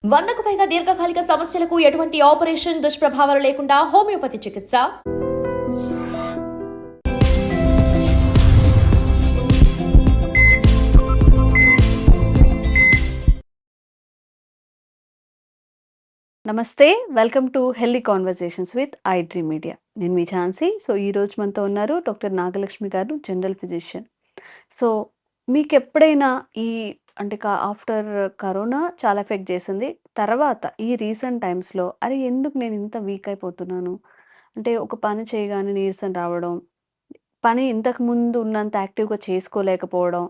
100కు పైగా దీర్ఘకాలిక సమస్యలకు ఎటువంటి ఆపరేషన్ దుష్ప్రభావాలు లేకుండా హోమియోపతి చికిత్స. నమస్తే, welcome to healthy conversations with I dream media. నేను మీ ఝాన్సీ. సో ఈరోజు మనతో ఉన్నారు డాక్టర్ నాగలక్ష్మి గారు, జనరల్ ఫిజిషియన్. సో మీకు ఎప్పుడైనా ఈ అంటే ఆఫ్టర్ కరోనా చాలా ఎఫెక్ట్ చేసింది. తర్వాత ఈ రీసెంట్ టైమ్స్లో అరే ఎందుకు నేను ఇంత వీక్ అయిపోతున్నాను, అంటే ఒక పని చేయగానే నీరసం రావడం, పని ఇంతకు ముందు ఉన్నంత యాక్టివ్‌గా చేసుకోలేకపోవడం.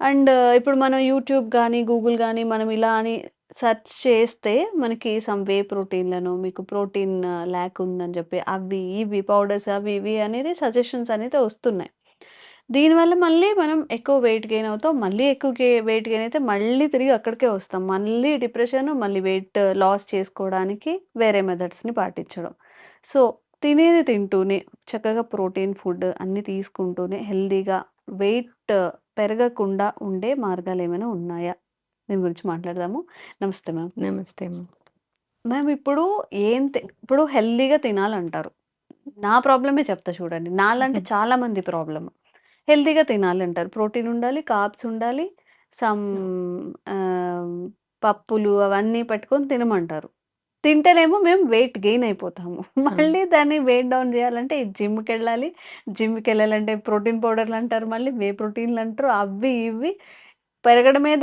అండ్ ఇప్పుడు మనం యూట్యూబ్ గానీ, గూగుల్ గానీ మనం ఇలా అని సెర్చ్ చేస్తే మనకి సమ్ వే ప్రోటీన్‌లను, మీకు ప్రోటీన్ ల్యాక్ ఉందని చెప్పి అవి, ఇవి పౌడర్స్ అవి, ఇవి అనేది సజెషన్స్ అనేది వస్తున్నాయి. దీనివల్ల మళ్ళీ మనం ఎక్కువ వెయిట్ గెయిన్ అవుతాం. మళ్ళీ ఎక్కువ వెయిట్ గెయిన్ అయితే మళ్ళీ తిరిగి అక్కడికే వస్తాం. మళ్ళీ డిప్రెషన్, మళ్ళీ వెయిట్ లాస్ చేసుకోవడానికి వేరే మెథడ్స్‌ని పాటించడం. సో తినేది తింటూనే చక్కగా ప్రోటీన్ ఫుడ్ అన్నీ తీసుకుంటూనే హెల్తీగా వెయిట్ పెరగకుండా ఉండే మార్గాలేమైనా ఉన్నాయా? దీని గురించి మాట్లాడదాము. నమస్తే మ్యామ్. నమస్తే అమ్మ. మ్యామ్ ఇప్పుడు ఇప్పుడు హెల్తీగా తినాలంటారు. నా ప్రాబ్లమే చెప్తా చూడండి. నాలాంటి చాలా మంది ప్రాబ్లమ్. హెల్తీగా తినాలంటారు. ప్రోటీన్ ఉండాలి, కార్బ్స్ ఉండాలి, సమ్ ఆహ్, పప్పులు అవన్నీ పెట్టుకొని తినమంటారు. తింటేనేమో మేము వెయిట్ గెయిన్ అయిపోతాము. మళ్ళీ దాన్ని వెయిట్ డౌన్ చేయాలంటే జిమ్‌కెళ్ళాలి. జిమ్‌కెళ్ళాలంటే ప్రోటీన్ పౌడర్‌లంటారు. మళ్ళీ వే ప్రోటీన్‌లంటారు. అవి ఇవి పెరగడమే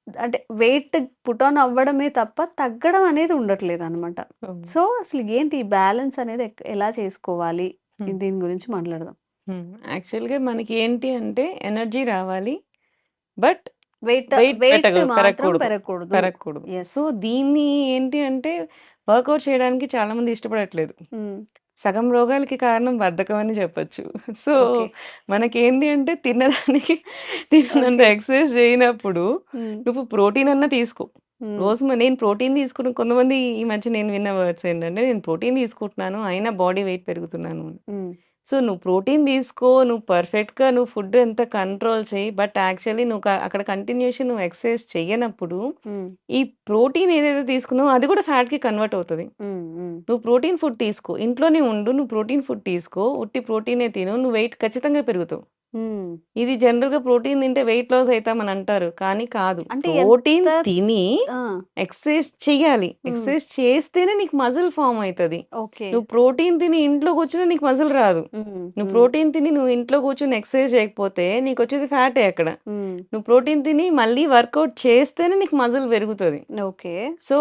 అంటే వెయిట్ పుట్ ఆన్ అవ్వడమే తప్ప తగ్గడం అనేది ఉండట్లేదనమాట. అవును. సో, అసలు ఏంటి ఈ బ్యాలెన్స్ అనేది ఎలా చేసుకోవాలి? హ్మ్. దీని గురించి మాట్లాడదాం. హ్మ్. యాక్చువల్‌గా మనకి ఏంటి అంటే ఎనర్జీ రావాలి. బట్ వెయిట్ వెయిట్ వెయిట్ మాత్రం పెరగకూడదు. పెరగకూడదు. పెరగకూడదు. యెస్. సో, దీన్ని ఏంటి అంటే వర్కౌట్ చేయడానికి చాలామంది ఇష్టపడట్లేదు. హ్మ్. సగం రోగాలకి కారణం బద్ధకం అని చెప్పొచ్చు. So, okay. మనకేంటి అంటే తిన్నదానికి తిన్నంత ఓకే. ఎక్సర్సైజ్ చేయనప్పుడు హ్మ్. నువ్వు ప్రోటీన్ అన్నా తీసుకో. హ్మ్. నేను ప్రోటీన్ తీసుకుని కొంతమంది ఈ మధ్య నేను విన్న వర్డ్స్ ఏంటంటే, నేను ప్రోటీన్ తీసుకుంటున్నాను. అయినా బాడీ వెయిట్ పెరుగుతున్నాను అని. హ్మ్. సో, నువ్వు ప్రోటీన్ తీసుకో. నువ్వు పర్ఫెక్ట్‌గా నువ్వు ఫుడ్ అంతా కంట్రోల్ చెయి. బట్ యాక్చువల్లీ నువ్వు అక్కడ కంటిన్యూషన్ నువ్వు ఎక్సర్సైజ్ చెయ్యనప్పుడు, హ్మ్. ఈ ప్రోటీన్ ఏదైతే తీసుకున్నావో అది కూడా ఫ్యాట్‌కి కన్వర్ట్ అవుతది. హ్మ్. హ్మ్. నువ్వు ప్రోటీన్ ఫుడ్ తీసుకో. ఇంట్లోనే ఉండు. నువ్వు ప్రోటీన్ ఫుడ్ తీసుకో. ఉట్టి ప్రోటీనే తిను. నువ్వు వెయిట్ ఖచ్చితంగా పెరుగుతావు. హ్మ్. ఇది జనరల్‌గా ప్రోటీన్ తింటే వెయిట్ లాస్ అయితామని అంటారు. కానీ కాదు. అంటే ఎంత ప్రోటీన్ తిని ఆ! ఎక్సర్సైజ్ చెయ్యాలి. హ్మ్. ఎక్సర్సైజ్ చేస్తేనే నీకు మజిల్ ఫార్మ్ అయితది. ఓకే. నువ్వు ప్రోటీన్ తిని ఇంట్లో కూర్చున్నా నీకు మజిల్ రాదు. హ్మ్. నువ్వు హ్మ్. ప్రోటీన్ తిని నువ్వు ఇంట్లో కూర్చొని ఎక్సర్సైజ్ చేయకపోతే నీకొచ్చేది ఫ్యాటే అక్కడ. హ్మ్. నువ్వు ప్రోటీన్ తిని మళ్ళీ వర్కౌట్ చేస్తేనే నీకు మజిల్ పెరుగుతది. ఓకే. సో,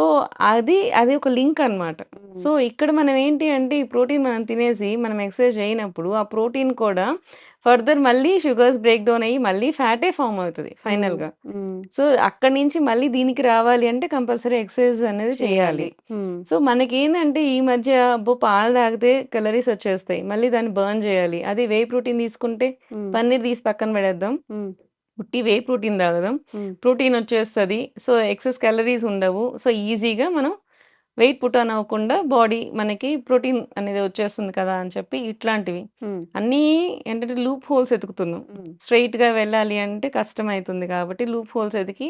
అది ఒక లింక్ అన్నమాట. హ్మ్. సో, ఇక్కడ మనం ఏంటి అంటే ఈ ప్రోటీన్ మనం తినేసి మనం ఎక్సర్సైజ్ చేయనప్పుడు ఆ ప్రోటీన్ కూడా ఫర్దర్ మళ్ళీ షుగర్స్ బ్రేక్ డౌన్ అయ్యి మళ్ళీ ఫ్యాటే ఫార్మ్ అవుతది హ్మ్. ఫైనల్‌గా. హ్మ్. సో, అక్కడి నుంచి మళ్ళీ దీనికి రావాలి అంటే కంపల్సరీ ఎక్సర్సైజ్ అనేది చేయాలి. చేయాలి. హ్మ్. సో, మనకేందంటే ఈ మధ్య అబ్బో! పాలు తాగితే కేలరీస్ వచ్చేస్తాయి. మళ్ళీ దాన్ని బర్న్ చేయాలి. అదే వే ప్రోటీన్ తీసుకుంటే హ్మ్. పన్నీర్ తీసి పక్కన పడేద్దాం. హ్మ్. ఉట్టి వే ప్రోటీన్ తాగుదాం. హ్మ్. ప్రోటీన్ వచ్చేస్తది. సో, ఎక్సెస్ కేలరీస్ ఉండవు. సో, ఈజీగా మనం వెయిట్ పుట్ ఆన్ అవ్వకుండా బాడీ మనకి ప్రోటీన్ అనేది వచ్చేస్తుంది కదా! అని చెప్పి ఇట్లాంటివి. హ్మ్. అన్నీ ఏంటంటే లూప్ హోల్స్ ఎతుకుతున్నాం. హ్మ్. స్ట్రెయిట్‌గా వెళ్ళాలి అంటే కష్టమైతుంది కాబట్టి లూప్ హోల్స్ ఎతికి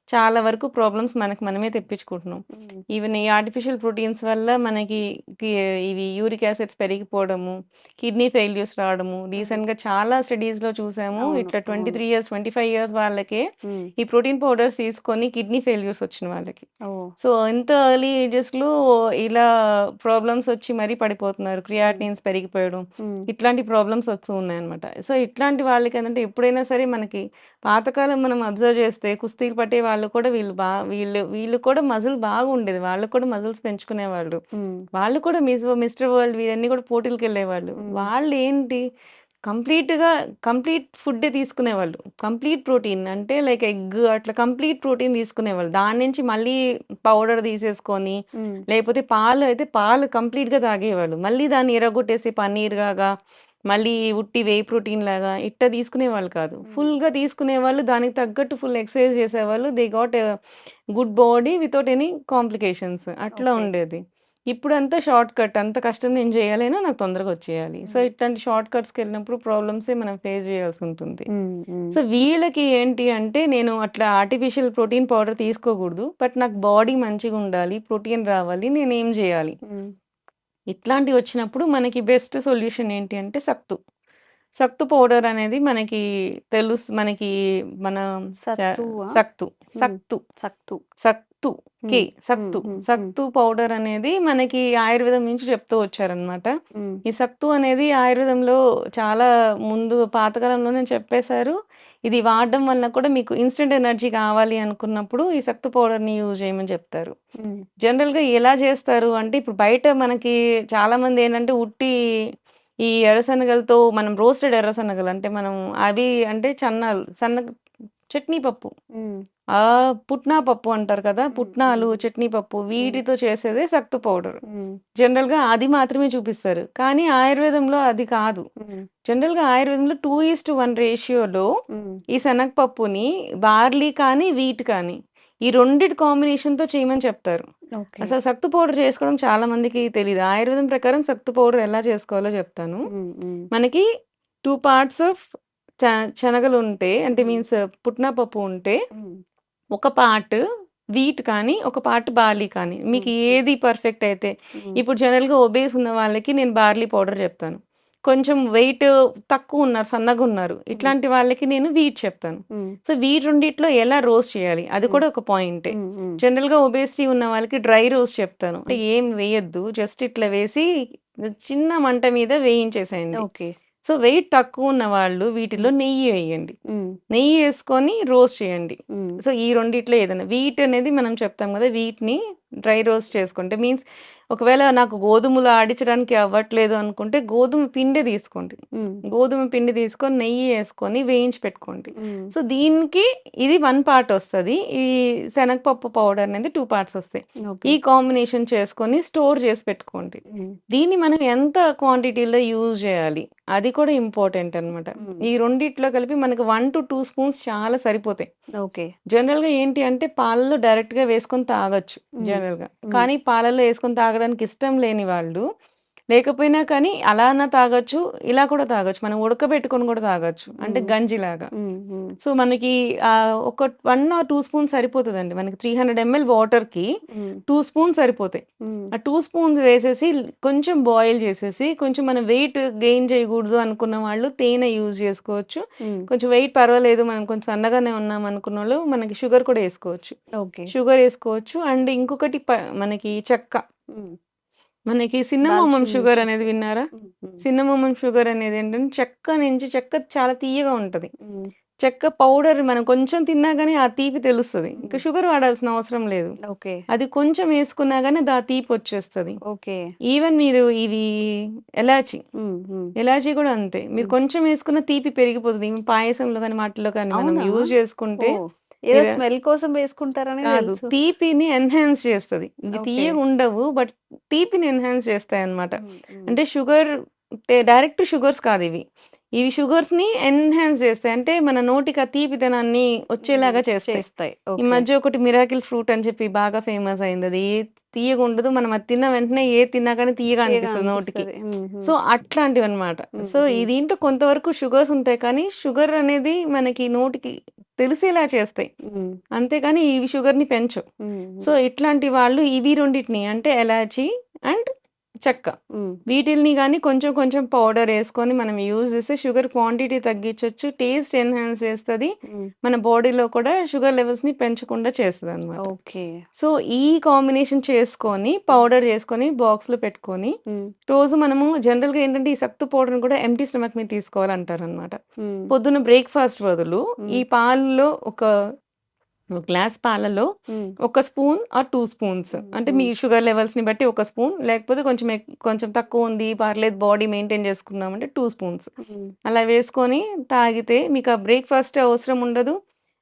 చాలా వరకు ప్రాబ్లమ్స్ మనకు మనమే తెప్పించుకుంటున్నాం. హ్మ్. ఈవెన్ ఈ ఆర్టిఫిషియల్ ప్రోటీన్స్ వల్ల మనకి కి ఇవి యూరిక్ యాసిడ్స్ పెరిగిపోవడము, కిడ్నీ ఫెయిల్యూర్స్ రావడము. హ్మ్. రీసెంట్‌గా చాలా స్టడీస్‌లో చూసాము. అవును. ఇట్లా అవును. 23 ఇయర్స్, 25 ఇయర్స్ వాళ్ళకే హ్మ్. ఈ ప్రోటీన్ పౌడర్స్ తీసుకొని కిడ్నీ ఫెయిల్యూర్స్ వచ్చిన వాళ్ళకి. ఓహ్! సో, ఇంత ఎర్లీ ఏజెస్‌లో ఇలా ప్రాబ్లమ్స్ వచ్చి మరీ పడిపోతున్నారు. హ్మ్. క్రియాటినిన్స్ పెరిగిపోయడం, హ్మ్. ఇట్లాంటి ప్రాబ్లమ్స్ వస్తూ ఉన్నాయన్నమాట. సో, ఇట్లాంటి వాళ్ళకేందంటే ఎప్పుడైనా సరే మనకి పాతకాలం మనం అబ్జర్వ్ చేస్తే కుస్తీలు పట్టే వాళ్ళు కూడా వీళ్ళు కూడా మజిల్ బాగుండేది. వాళ్ళు కూడా మజిల్స్ పెంచుకునేవాళ్ళు. హ్మ్. వాళ్ళు కూడా మిస్టర్ వరల్డ్ ఇవన్నీ కూడా పోటీలకెళ్ళేవాళ్ళు. హ్మ్. వాళ్ళేంటి కంప్లీట్‌గా కంప్లీట్ ఫుడ్డే తీసుకునేవాళ్ళు. కంప్లీట్ ప్రోటీన్ అంటే లైక్ ఎగ్ అట్లా కంప్లీట్ ప్రోటీన్ తీసుకునేవాళ్ళు. దాని నుంచి మళ్ళీ పౌడర్ తీసేసుకొని, హ్మ్. లేకపోతే పాలు కంప్లీట్‌గా తాగేవాళ్ళు. మళ్ళీ దాన్ని ఇరగ్గొట్టేసి పన్నీర్‌లాగా, మళ్ళీ ఉట్టి వే ప్రోటీన్ లాగా ఇట్టా తీసుకునేవాళ్ళు కాదు. హ్మ్. ఫుల్‌గా తీసుకునేవాళ్ళు. దానికి తగ్గట్టు ఫుల్ ఎక్సర్సైజ్ చేసేవాళ్ళు. They got a good body without any complications అట్లా ఓకే. ఉండేది. ఇప్పుడంతా షార్ట్ కట్. అంత కష్టం నేను చేయలేను. నాకు తొందరగా వచ్చేయాలి. సో, ఇట్లాంటి షార్ట్ కట్స్‌కెళ్ళినప్పుడు ప్రాబ్లమ్సే మనం ఫేస్ చేయాల్సుంటుంది. సో, వీళ్ళకి ఏంటి అంటే నేను అట్లా ఆర్టిఫిషియల్ ప్రోటీన్ పౌడర్ తీసుకోకూడదు. బట్ నాకు బాడీ మంచిగుండాలి. ప్రోటీన్ రావాలి. నేనేం జేయాలి? ఇట్లాంటివొచ్చినప్పుడు మనకి బెస్ట్ సొల్యూషన్ ఏంటి అంటే సత్తు. సత్తు పౌడర్ అనేది మనకి మనకి మన చ సత్తువా? సత్తు. హ్మ్. సత్తు. సత్తు. సత్తు. కే. హ్మ్. సత్తు. హ్మ్. హ్మ్. సత్తు పౌడర్ అనేది మనకి ఆయుర్వేదం నుంచి చెప్తూ వచ్చారనమాట. హ్మ్. ఈ సత్తు అనేది ఆయుర్వేదంలో చాలా ముందు పాతకాలంలోనే చెప్పేశారు. ఇది వాడడం వల్ల కూడా మీకు ఇన్‌స్టంట్ ఎనర్జీ కావాలి అనుకున్నప్పుడు ఈ సత్తు పౌడర్‌ని యూజ్ చేయమని చెప్తారు. హ్మ్. జనరల్‌గా ఎలా చేస్తారు అంటే ఇప్పుడు బయట మనకి చాలామంది ఏంటంటే ఉట్టి ఈ ఎర్రశనగలతో మనం రోస్టెడ్ ఎర్రశనగలు అంటే మనం అవి అంటే చట్నీ పప్పు. హ్మ్. పుట్నా పప్పు అంటారు కదా! హ్మ్. పుట్నాలు, హ్మ్. చట్నీ పప్పు హ్మ్. వీటితో చేసేదే సత్తు పౌడర్. హ్మ్. జనరల్‌గా అది మాత్రమే చూపిస్తారు. కానీ ఆయుర్వేదంలో అది కాదు. హ్మ్. జనరల్‌గా ఆయుర్వేదంలో 2:1 రేషియోలో హ్మ్. ఈ శనగపప్పుని బార్లీ కానీ, వీట్ కానీ ఈ రెండిటి కాంబినేషన్‌తో చేయమని చెప్తారు. ఓకే. అసలు సత్తు పౌడర్ చేసుకోవడం చాలా మందికి తెలీదు. ఆయుర్వేదం ప్రకారం సత్తు పౌడర్ ఎలా చేసుకోవాలో చెప్తాను. హ్మ్. హ్మ్. మనకి 2 పార్ట్స్ ఆఫ్ చ శనగలుంటే అంటే హ్మ్. మీన్స్ పుట్నా పప్పు ఉంటే హ్మ్. ఒక పార్ట్ వీట్ కానీ, ఒక పార్ట్ బార్లీ కానీ. మీకు హ్మ్. ఏది పర్ఫెక్ట్ అయితే. హ్మ్. ఇప్పుడు జనరల్‌గా ఒబేస్ ఉన్న వాళ్ళకి నేను బార్లీ పౌడర్ చెప్తాను. కొంచెం వెయిట్ తక్కువున్నారు, సన్నగున్నారు. హ్మ్. ఇట్లాంటి వాళ్ళకి నేను వీట్ చెప్తాను. హ్మ్. సో, రెండిట్లో ఎలా రోస్ట్ చేయాలి? అది హ్మ్. కూడా ఒక పాయింటే. హ్మ్. హ్మ్. జనరల్‌గా ఒబేసిటీ ఉన్న వాళ్ళకి డ్రై రోస్ట్ చెప్తాను. అంటే ఏం వేయొద్దు. జస్ట్ ఇట్లా వేసి చిన్న మంట మీద వేయించేసేయండి. ఓకే. సో, వెయిట్ తక్కువున్న వాళ్ళు వీటిలో హ్మ్. నెయ్యి వేయండి. హ్మ్. నెయ్యి యేసుకొని రోస్ట్ చేయండి. హ్మ్. సో, ఈ రెండిట్లో ఏదైనా. వీట్ అనేది మనం చెప్తాం గదా! వీట్‌ని డ్రై రోస్ట్ చేసుకుంటే మీన్స్ ఒకవేళ నాకు గోధుమలు ఆడించడానికి అవ్వట్లేదు అనుకుంటే గోధుమ పిండి తీసుకోండి. హ్మ్. గోధుమ పిండి తీసుకొని నెయ్యి యేసుకొని వేయించి పెట్టుకోండి. హ్మ్. సో, దీనికి ఇది 1 పార్ట్ ఒస్తది. ఈ శనగపప్పు పౌడర్ అనేది 2 పార్ట్స్ ఒస్తాయి. ఓకే. ఈ కాంబినేషన్ చేసుకొని స్టోర్ చేసి పెట్టుకోండి. హ్మ్. దీన్ని మనం ఎంత క్వాంటిటీలో యూజ్ జేయాలి? అది కూడా ఇంపార్టెంట్ అనమాట. హ్మ్. ఈ రెండిట్లో కలిపి మనకు 1-2 స్పూన్స్ చాలా సరిపోతాయి. ఓకే. జనరల్‌గా ఏంటి అంటే పాలలో డైరెక్ట్‌గా వేసుకొని తాగొచ్చు హ్మ్. జనరల్‌గా. హ్మ్. కానీ పాలల్లో ఏసుకొని తాగడానికి ఇష్టం లేని వాళ్ళు, లేకపోయినా కానీ అలా అన్నా తాగొచ్చు, ఇలా కూడా తాగొచ్చు. మనం ఉడకబెట్టుకొని కూడా తాగొచ్చు. అంటే హ్మ్. గంజిలాగా. హ్మ్. హ్మ్. సో, మనకి ఒక 1 ఆర్ 2 స్పూన్స్ సరిపోతదండి. మనకి 300 ఎంఎల్ వాటర్‌కి హ్మ్. 2 స్పూన్స్ సరిపోతాయి. హ్మ్. ఆ 2 స్పూన్స్ వేసేసి కొంచెం బాయిల్ చేసేసి, కొంచెం మనం వెయిట్ గెయిన్ చేయకూడదు అనుకున్న వాళ్ళు తేనె యూజ్ చేసుకోవచ్చు. హ్మ్. కొంచెం వెయిట్ పర్వాలేదు మనం కొంచెం సన్నగానే ఉన్నాం అనుకున్నోళ్ళు మనకి షుగర్ కూడా ఏసుకోవచ్చు. ఓకే. షుగర్ ఏసుకోవచ్చు. అండ్ ఇంకొకటి మనకి చెక్క. హ్మ్. మనకి సిన్నమోమమ్ దాల్చిన షుగర్ అనేది చెక్క. విన్నారా? హ్మ్. హ్మ్. సిన్నమోమమ్ షుగర్ అనేదేంటంటే చెక్క చాలా తియ్యగా ఉంటది. హ్మ్. చెక్క పౌడర్ మనం కొంచెం తిన్నా గాని ఆ తీపి తెలుస్తది. ఇంక హ్మ్. షుగర్ వాడాల్సిన అవసరం లేదు. ఓకే. అది కొంచెం ఏసుకున్నా గాని తీపొచ్చేస్తది. ఓకే. ఈవెన్ మీరు ఇవి ఎలాచి. హ్మ్. హ్మ్. ఎలాచీ గూడా అంతే. మీరు హ్మ్. కొంచెం ఏసుకున్న తీపి పెరిగిపోతది. ఈవెన్ పాయసంలో గాని, వాటిలో కానీ మనం అవునా? యూజ్ చేసుకుంటే ఓహ్! ఏదో మీరు స్మెల్ కోసం వేసుకుంటారని కాదు. తెలుసు. తీపిని ఎన్హాన్స్ చేస్తది. ఇవి ఓకే. తియ్యగుండవు. బట్ తీపిని ఎన్హాన్స్ చేస్తాయన్నమాట. హ్మ్. హ్మ్. అంటే డైరెక్ట్ షుగర్స్ కాదివి. ఇవి షుగర్స్‌ని ఎన్హాన్స్ చేస్తాయి. అంటే మన నోటికి ఆ తీపిదనాన్ని హ్మ్. వచ్చేలాగా చేస్తాయి. చేస్తాయి. ఈ ఓకే. మధ్య ఒకటి మిరాకిల్ ఫ్రూట్ అని చెప్పి బాగా ఫేమస్ అయిందది. తియ్యగుండదు. మనం అది తిన్న వెంటనే ఏది తిన్నా కానీ తియ్యగా తియ్యగా అనిపిస్తది నోటికి. అనిపిస్తది. హ్మ్. హ్మ్. సో, అట్లాంటివన్నమాట. హ్మ్. సో, ఈ హ్మ్. దీంట్లో కొంతవరకు షుగర్స్ ఉంటాయి. కానీ షుగర్ అనేది మనకి నోటికి తెలిసేలా చేస్తాయి. హ్మ్. అంతేగాని ఇవి షుగర్‌ని పెంచవు. హ్మ్. సో, హ్మ్. ఇట్లాంటి వాళ్ళు ఇవి రెండిటిని అంటే ఎలాచీ అండ్ చెక్క. హ్మ్. వీటిల్ని గాని కొంచెం కొంచెం పౌడర్ యేసుకొని మనం యూజ్ చేస్తే షుగర్ క్వాంటిటీ తగ్గించొచ్చు. టేస్ట్ ఎన్హాన్స్ చేస్తది. హ్మ్. మన బాడీలో కూడా షుగర్ లెవెల్స్‌ని పెంచకుండా చేస్తదనమాట. ఓకే. సో, ఈ కాంబినేషన్ చేసుకొని హ్మ్. పౌడర్ చేసుకొని బాక్స్‌లో పెట్టుకొని హ్మ్. రోజు మనము జనరల్‌గా ఏంటంటే ఈ సత్తు పౌడర్‌ని కూడా ఎంప్టీ స్టమక్ మీద తీసుకోవాలంటారనమాట. హ్మ్. పొద్దున్న బ్రేక్‌ఫాస్ట్ బదులు ఈ హ్మ్. పాలలో ఒక గ్లాస్ పాలలో హ్మ్. ఒక స్పూన్ ఆర్ 2 స్పూన్స్ హ్మ్. అంటే మీ హ్మ్. షుగర్ లెవెల్స్‌ని బట్టి ఒక స్పూన్ లేకపోతే కొంచెం తక్కువుంది పర్లేదు బాడీ మెయింటైన్ చేసుకున్నామంటే 2 స్పూన్స్. హ్మ్. అలా వేసుకొని తాగితే మీకు ఆ బ్రేక్‌ఫాస్ట్ అవసరం ఉండదు.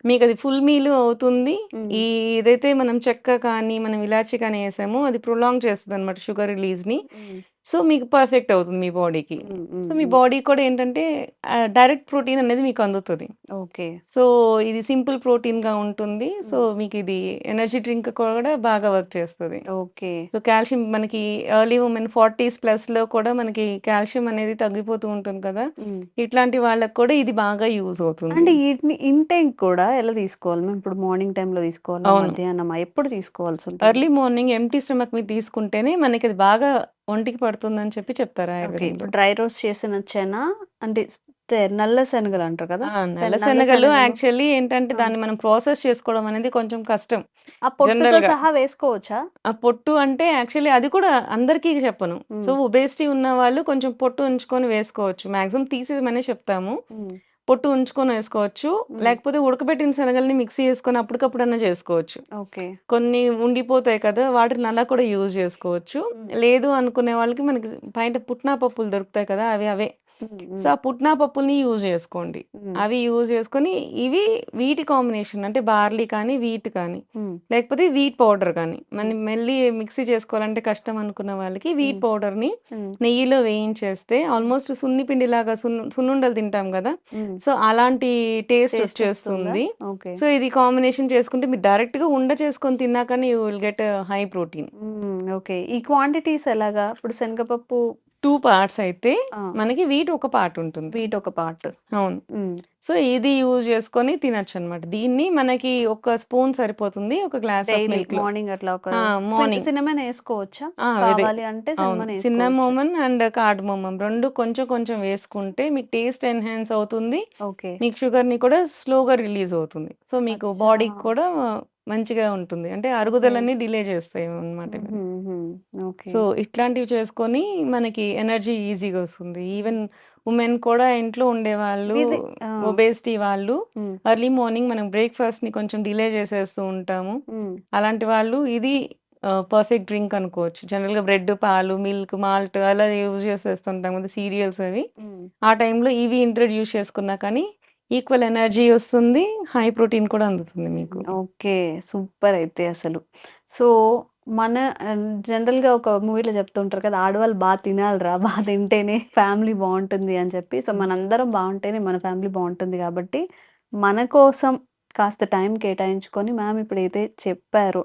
మీకది ఫుల్ మీలు అవుతుంది. హ్మ్. ఏదైతే మనం చెక్క కానీ, మనం ఇలాచీ కానీ ఏసామో అది ప్రొలాంగ్ చేస్తదనమాట షుగర్ రిలీజ్‌ని. హ్మ్. సో, మీకు పర్ఫెక్ట్ అవుతుంది మీ బాడీకి. హ్మ్. సో, హ్మ్. మీ హ్మ్. బాడీ కూడా ఏంటంటే డైరెక్ట్ ప్రోటీన్ అనేది మీకు అందుతది. ఓకే. సో, ఇది సింపుల్ ప్రోటీన్‌గా ఉంటుంది. సో, హ్మ్. మీకిది ఎనర్జీ డ్రింక్ కూడా బాగా వర్క్ చేస్తది. ఓకే. సో, కాల్షియం మనకి ఎర్లీ వుమెన్ 40స్ ప్లస్‌లో కూడా మనకి కాల్షియం అనేది తగ్గిపోతూ ఉంటుంది కదా! హ్మ్. ఇట్లాంటి వాళ్ళకి కూడా ఇది బాగా యూజ్ అవుతుంది. అంటే ఈటిని ఇంటేక్ కూడా ఎలా తీసుకోవాలి? మేము ఇప్పుడు మార్నింగ్ టైమ్‌లో తీసుకోవాలా? అవును. మధ్యాహ్నమా? ఎప్పుడు తీసుకోవాల్సుంటుంది? ఎర్లీ మార్నింగ్ ఎంప్టీ స్టమక్ మీద తీసుకుంటేనే మనకది బాగా ఒంటికి పడుతుందని చెప్పి చెప్తారు ఓకే. ఆయుర్వేదంలో. ఇప్పుడు డ్రై రోస్ట్ చేసిన చెన అంటే నల్ల శనగలు అంటారు కదా! నల్ల నల్ల శనగలు శనగలు యాక్చువల్లీ ఏంటంటే ఆ! దాన్ని మనం ప్రాసెస్ చేసుకోవడం అనేది కొంచెం కష్టం ఆ పొట్టుతో జనరల్‌గా. సహా వేసుకోవచ్చా? ఆ పొట్టు అంటే యాక్చువల్లీ అది కూడా అందరికీ చెప్పను. సో, హ్మ్. ఒబేసిటీ ఉన్నవాళ్ళు కొంచెం పొట్టు ఉంచుకొని వేసుకోవచ్చు. మాక్సిమం తీసేయమనే చెప్తాము. హ్మ్. పొట్టు ఉంచుకొని వేసుకోవచ్చు. హ్మ్. లేకపోతే ఉడకబెట్టిన శనగల్ని మిక్సీ చేసుకొని అప్పటికప్పుడన్నా చేసుకోవచ్చు. ఓకే. కొన్ని ఉండిపోతాయి కదా! వాటిని అలా కూడా యూజ్ చేసుకోవచ్చు. హ్మ్. లేదు అనుకునే వాళ్ళకి మనకి బయట పుట్నా పప్పులు దొరుకుతాయి కదా! అవి అవే. హ్మ్. సో, హ్మ్. ఆ పుట్నా పప్పుల్ని యూజ్ చేసుకోండి. హ్మ్. అవి యూజ్ చేసుకొని ఇవి వీటి కాంబినేషన్ అంటే బార్లీ కానీ, వీట్ కానీ, హ్మ్. లేకపోతే వీట్ పౌడర్ కానీ. హ్మ్. మెల్లి మిక్సీ చేసుకోవాలంటే కష్టం అనుకున్న వాళ్ళకి వీట్ హ్మ్. పౌడర్‌ని హ్మ్. నెయ్యిలో వేయించేస్తే హ్మ్. ఆల్మోస్ట్ సున్నిపిండిలాగా సున్నుండలు తింటాం గదా! హ్మ్. సో, అలాంటి టేస్ట్ టేస్ట్ వస్తుందా? వచ్చేస్తుంది. ఓకే. సో, ఇది కాంబినేషన్ చేసుకుంటే మీరు డైరెక్ట్‌గా ఉండ చేసుకొని తిన్నా కానీ you will get high protein. హ్మ్. ఓకే. ఈ క్వాంటిటీస్ ఎలాగా? ఇప్పుడు శనగపప్పు 2 పార్ట్స్ అయితే ఆ! మనకి వీట్ ఒక పార్ట్ ఉంటుంది. వీట్ ఒక పార్ట్. అవును. హ్మ్. సో, ఇది యూజ్ చేసుకొని తినొచ్చనమాట. దీన్ని మనకి ఒక స్పూన్ సరిపోతుంది. ఒక గ్లాస్ ఆఫ్ డైలీ మిల్క్‌లో. మార్నింగ్ అట్లా ఒక మార్నింగ్. సిన్నమన్ ఏసుకోవచ్చా? అదే. కావాలి అంటే అవును. సిన్నమన్ ఏసుకోవచ్చు. సిన్నమోమన్ అండ్ కార్డమోమమ్ 2 కొంచెం కొంచెం వేసుకుంటే మీకు టేస్ట్ ఎన్హాన్స్ అవుతుంది. ఓకే. మీకు షుగర్‌ని కూడా స్లోగా రిలీజ్ అవుతుంది. సో, మీకు అచ్చా! బాడీకి కూడా మంచిగా ఉంటుంది. అంటే ఓకే. అరుగుదలని డిలే చేస్తాయి అన్నమాట ఇవన్నీ. హుహుహు. ఓకే. సో, ఇట్లాంటివి చేసుకొని మనకి ఎనర్జీ ఈజీగా వస్తుంది. ఈవెన్ వుమెన్ కూడా ఇంట్లో ఉండేవాళ్ళు, ఇది ఆ! ఒబేసిటీ వాళ్ళు హ్మ్. ఎర్లీ మార్నింగ్ మనం బ్రేక్‌ఫాస్ట్‌ని కొంచెం డిలే చేసేస్తూ ఉంటాము. హ్మ్. అలాంటి వాళ్ళు ఇది పర్ఫెక్ట్ డ్రింక్ అనుకోవచ్చు. జనరల్‌గా బ్రెడ్, పాలు, మిల్క్, మాల్ట్ అలా యూజ్ చేసేస్తుంటాం కదా! సీరియల్స్ అవి. హ్మ్. ఆ టైంలో ఇవి ఇంట్రొడ్యూస్ చేసుకున్నా కానీ ఈక్వల్ ఎనర్జీ వస్తుంది. హై ప్రోటీన్ కూడా అందుతుంది మీకు. ఓకే. సూపర్ అయితే అసలు. సో, మన జనరల్‌గా ఒక మూవీలో చెప్తుంటారు కదా! ఆడవాళ్ళు తినాలిరా! తింటేనే ఫ్యామిలీ బావుంటుంది అని చెప్పి. సో, మనందరం బావుంటేనే మన ఫ్యామిలీ బావుంటుంది కాబట్టి, మన కోసం కాస్త టైం కేటాయించుకొని మ్యామ్ ఇప్పుడైతే చెప్పారో,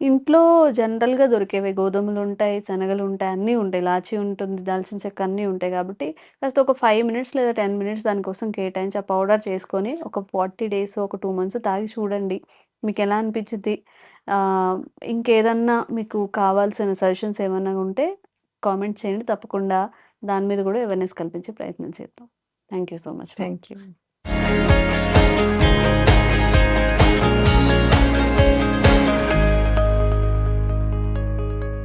ఇంట్లో జనరల్‌గా దొరికేవే గోధుమలుంటాయి, శనగలుంటాయి, అన్నీ ఉంటాయి. ఇలాచీ ఉంటుంది, దాల్చిన చెక్క అన్నీ ఉంటాయి కాబట్టి, కాస్త ఒక 5 మినిట్స్ లేదా 10 మినిట్స్ దానికోసం కేటాయించి, ఆ పౌడర్ చేసుకొని ఒక 40 డేస్, ఒక 2 మంత్స్ తాగి చూడండి. మీకెలా అనిపిచ్చిద్ది? ఆహ్, ఇంకేదన్నా మీకు కావాల్సిన సజెషన్స్ ఏమన్నా ఉంటే కామెంట్ చేయండి. తప్పకుండా దాని మీద గూడా అవేర్‌నెస్ కల్పించే ప్రయత్నం చేద్దాం. Thank you so much ma'am. Thank you.